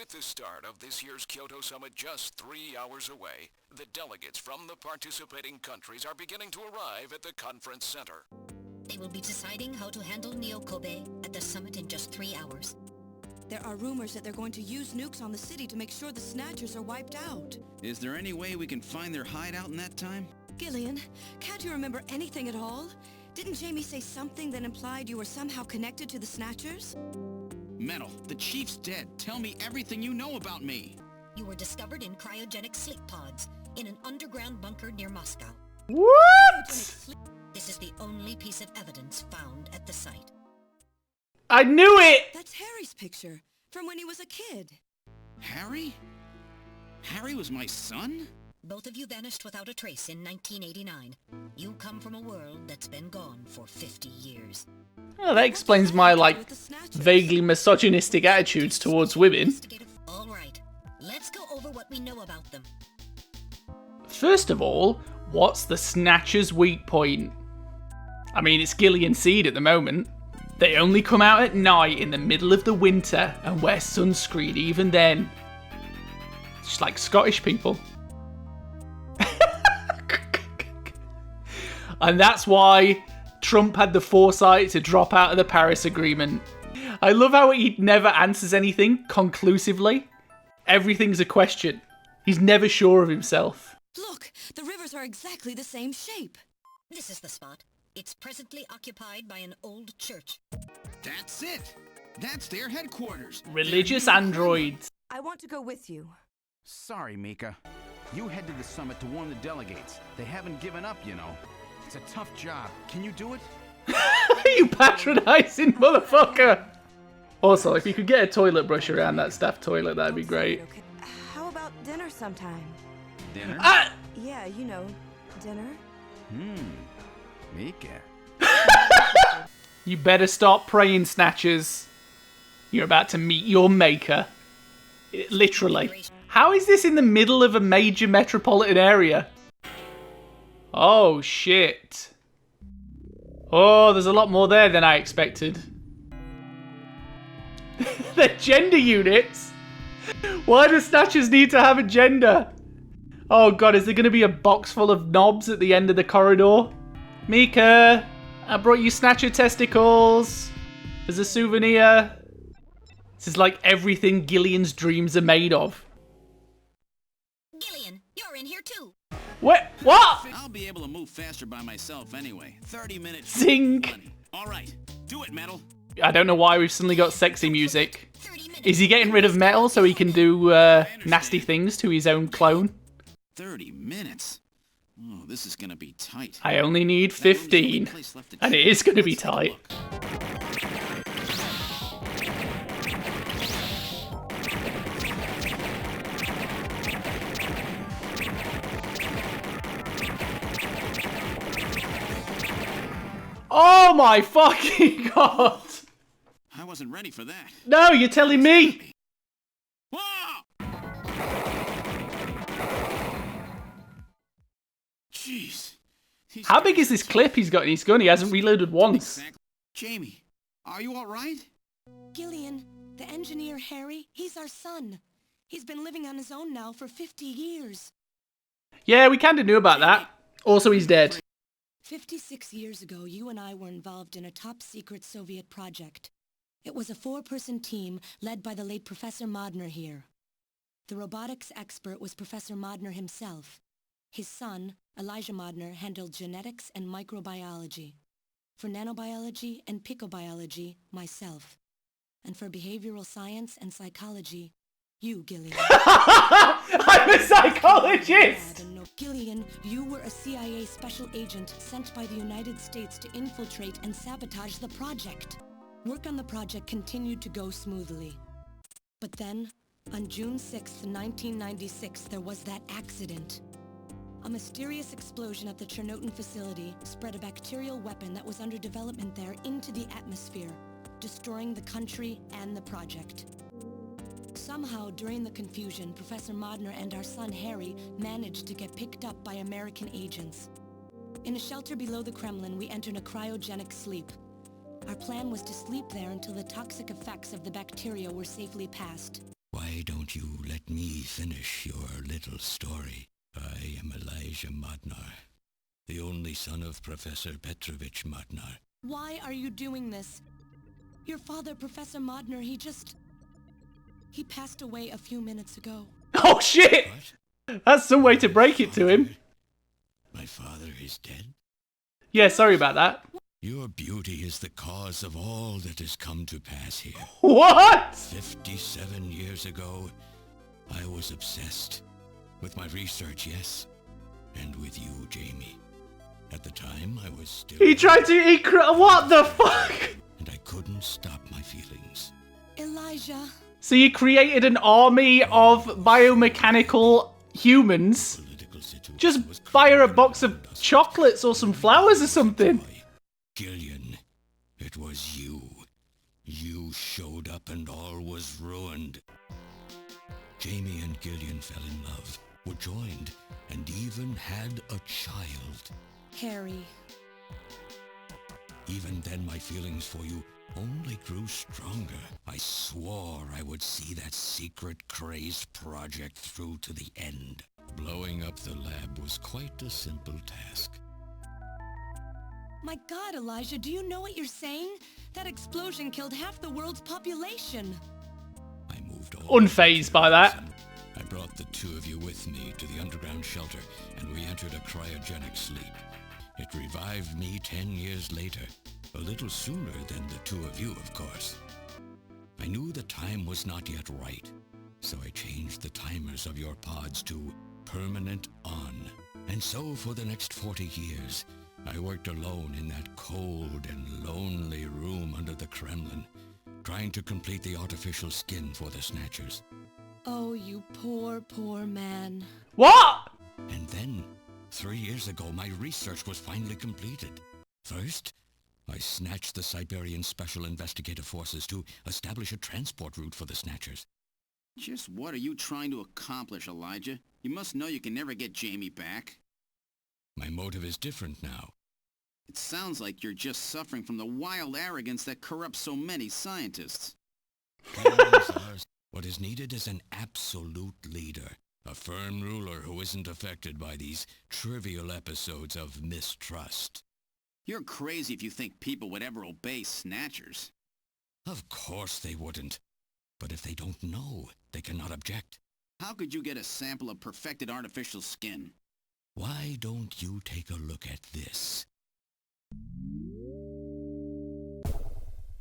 With the start of this year's Kyoto Summit just 3 hours away, the delegates from the participating countries are beginning to arrive at the conference center. They will be deciding how to handle Neo-Kobe at the summit in just 3 hours. There are rumors that they're going to use nukes on the city to make sure the Snatchers are wiped out. Is there any way we can find their hideout in that time? Gillian, can't you remember anything at all? Didn't Jamie say something that implied you were somehow connected to the Snatchers? Metal, the chief's dead. Tell me everything you know about me. You were discovered in cryogenic sleep pods in an underground bunker near Moscow. What? This is the only piece of evidence found at the site. I knew it! That's Harry's picture, from when he was a kid. Harry? Harry was my son? Both of you vanished without a trace in 1989. You come from a world that's been gone for 50 years. Oh, that explains my, like, vaguely misogynistic attitudes towards women. All right, let's go over what we know about them. First of all, what's the Snatcher's weak point? I mean, it's Gillian Seed at the moment. They only come out at night in the middle of the winter and wear sunscreen even then. Just like Scottish people. And that's why Trump had the foresight to drop out of the Paris Agreement. I love how he never answers anything conclusively. Everything's a question. He's never sure of himself. Look, the rivers are exactly the same shape. This is the spot. It's presently occupied by an old church. That's it. That's their headquarters. Religious androids. I want to go with you. Sorry, Mika. You head to the summit to warn the delegates. They haven't given up, you know. It's a tough job. Can you do it? You patronizing motherfucker! Also, if you could get a toilet brush around that staff toilet, that'd be great. Okay. How about dinner sometime? Dinner? Yeah, you know, dinner. Mika. You better stop praying, Snatchers. You're about to meet your maker. Literally. How is this in the middle of a major metropolitan area? Oh, shit. Oh, there's a lot more there than I expected. The gender units? Why do Snatchers need to have a gender? Oh god, is there going to be a box full of knobs at the end of the corridor? Mika, I brought you Snatcher testicles as a souvenir. This is like everything Gillian's dreams are made of. Gillian, you're in here too. What? I'll be able to move faster by myself anyway. 30 minutes. Zing. All right, do it, Metal. I don't know why we've suddenly got sexy music. Is he getting rid of Metal so he can do nasty things to his own clone? 30 minutes? Oh, this is gonna be tight. I only need 15. And it is going to be tight. Oh my fucking god! I wasn't ready for that. No, you're telling me! Whoa! Jeez. How big is this clip he's got in his gun? He hasn't reloaded once. Jamie, are you alright? Gillian, the engineer Harry, he's our son. He's been living on his own now for 50 years. Yeah, we kinda knew about that. Also, he's dead. 56 years ago, you and I were involved in a top-secret Soviet project. It was a 4-person team led by the late Professor Modner here. The robotics expert was Professor Modner himself. His son, Elijah Modner, handled genetics and microbiology. For nanobiology and picobiology, myself. And for behavioral science and psychology, you, Gillian. I'm a psychologist! Gillian, you were a CIA special agent sent by the United States to infiltrate and sabotage the project. Work on the project continued to go smoothly. But then, on June 6th, 1996, there was that accident. A mysterious explosion at the Chernobyl facility spread a bacterial weapon that was under development there into the atmosphere, destroying the country and the project. Somehow, during the confusion, Professor Modner and our son Harry managed to get picked up by American agents. In a shelter below the Kremlin, we entered a cryogenic sleep. Our plan was to sleep there until the toxic effects of the bacteria were safely passed. Why don't you let me finish your little story? I am Elijah Modnar, the only son of Professor Petrovich Modnar. Why are you doing this? Your father, Professor Modnar, he passed away a few minutes ago. Oh shit! What? That's some way to break it to him. My father is dead? Yeah, sorry about that. Your beauty is the cause of all that has come to pass here. What? 57 years ago, I was obsessed. With my research, yes. And with you, Jamie. At the time, I was still... He tried to... What the fuck? And I couldn't stop my feelings. Elijah. So you created an army of biomechanical humans? Just buy her a box of chocolates or some flowers or something. Gillian, it was you. You showed up and all was ruined. Jamie and Gillian fell in love, were joined, and even had a child. Harry. Even then, my feelings for you only grew stronger. I swore I would see that secret crazed project through to the end. Blowing up the lab was quite a simple task. My God, Elijah, do you know what you're saying? That explosion killed half the world's population. I moved all unfazed by that. I brought the two of you with me to the underground shelter, and we entered a cryogenic sleep. It revived me 10 years later, a little sooner than the two of you, of course. I knew the time was not yet right, so I changed the timers of your pods to permanent on. And so for the next 40 years, I worked alone in that cold and lonely room under the Kremlin, trying to complete the artificial skin for the Snatchers. Oh, you poor, poor man. What? And then, 3 years ago, my research was finally completed. First, I snatched the Siberian Special Investigative Forces to establish a transport route for the Snatchers. Just what are you trying to accomplish, Elijah? You must know you can never get Jamie back. My motive is different now. It sounds like you're just suffering from the wild arrogance that corrupts so many scientists. What is needed is an absolute leader, a firm ruler who isn't affected by these trivial episodes of mistrust. You're crazy if you think people would ever obey Snatchers. Of course they wouldn't. But if they don't know, they cannot object. How could you get a sample of perfected artificial skin? Why don't you take a look at this?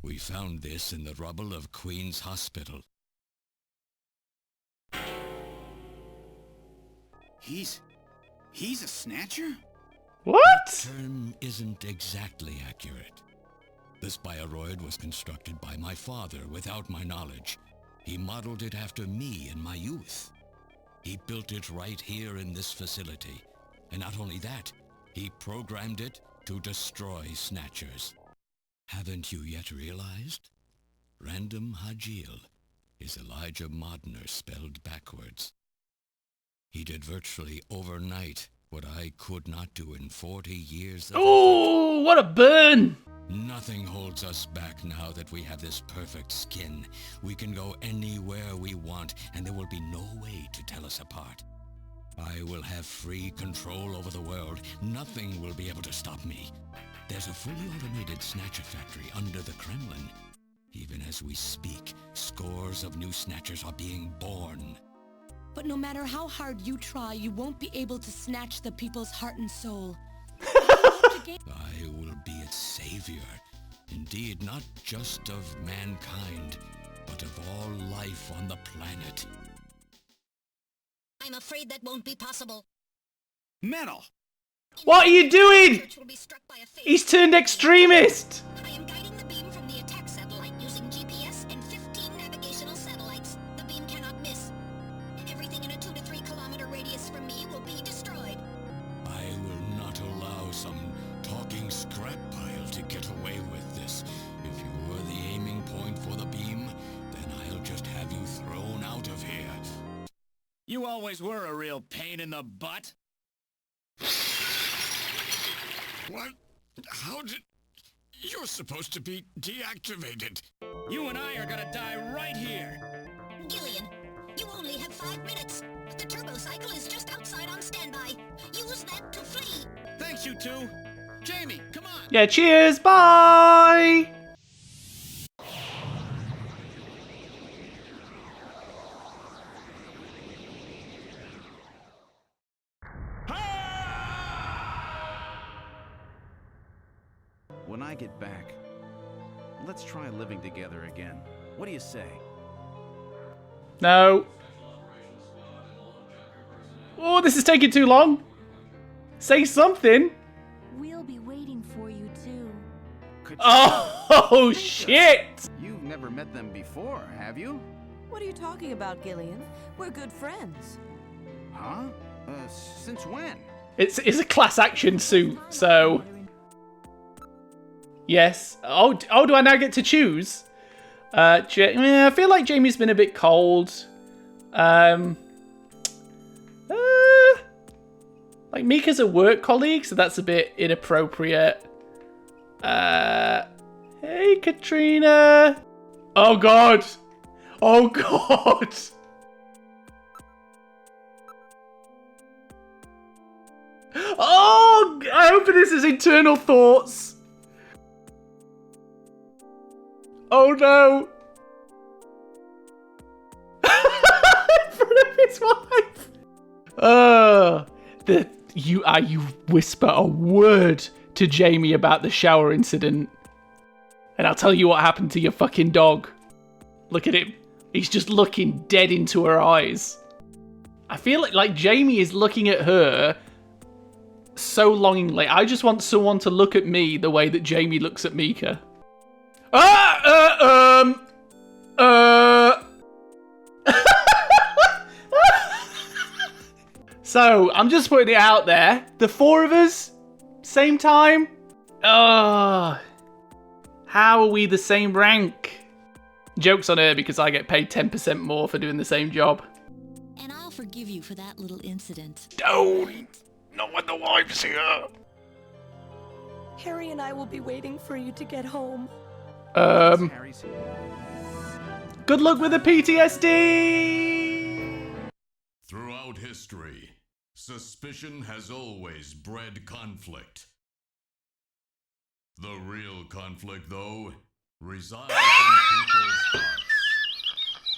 We found this in the rubble of Queen's Hospital. He's a Snatcher? What? Term isn't exactly accurate. This bioroid was constructed by my father without my knowledge. He modeled it after me in my youth. He built it right here in this facility. And not only that, he programmed it to destroy Snatchers. Haven't you yet realized? Random Hajil is Elijah Modnar spelled backwards. He did virtually overnight what I could not do in 40 years of Oh, what a burn! Nothing holds us back now that we have this perfect skin. We can go anywhere we want, and there will be no way to tell us apart. I will have free control over the world. Nothing will be able to stop me. There's a fully automated Snatcher factory under the Kremlin. Even as we speak, scores of new Snatchers are being born. But no matter how hard you try, you won't be able to snatch the people's heart and soul. I will be its savior. Indeed, not just of mankind, but of all life on the planet. I'm afraid that won't be possible. Metal! What are you doing? Church will be struck by a fate. He's turned extremist. I am guiding the beam from the attack satellite using GPS and 15 navigational satellites. The beam cannot miss. Everything in a 2 to 3 kilometer radius from me will be destroyed. I will not allow some talking scrap pile to get away with this. If you were the aiming point for the beam, then I'll just have you thrown out of here. You always were a real pain in the butt. What? How did You're supposed to be deactivated. You and I are gonna die right here. Gillian, you only have 5 minutes. The turbo cycle is just outside on standby. Use that to flee. Thanks, you two. Jamie, come on. Yeah, cheers, bye! When I get back, let's try living together again. What do you say? No. Oh, this is taking too long. Say something. We'll be waiting for you too. Oh, shit! You've never met them before, have you? What are you talking about, Gillian? We're good friends. Huh? Since when? It's a class action suit, so... Yes. Oh, do I now get to choose? I feel like Jamie's been a bit cold. Like, Mika's a work colleague, so that's a bit inappropriate. Hey, Katrina. Oh, God. Oh, God. Oh, I hope this is internal thoughts. Oh, no. In front of his wife. You whisper a word to Jamie about the shower incident, and I'll tell you what happened to your fucking dog. Look at him. He's just looking dead into her eyes. I feel like Jamie is looking at her so longingly. I just want someone to look at me the way that Jamie looks at Mika. So, I'm just putting it out there. The four of us, same time? How are we the same rank? Joke's on her because I get paid 10% more for doing the same job. And I'll forgive you for that little incident. Don't! Not when the wife's here! Harry and I will be waiting for you to get home. Good luck with the PTSD! Throughout history, suspicion has always bred conflict. The real conflict, though, resides in people's hearts.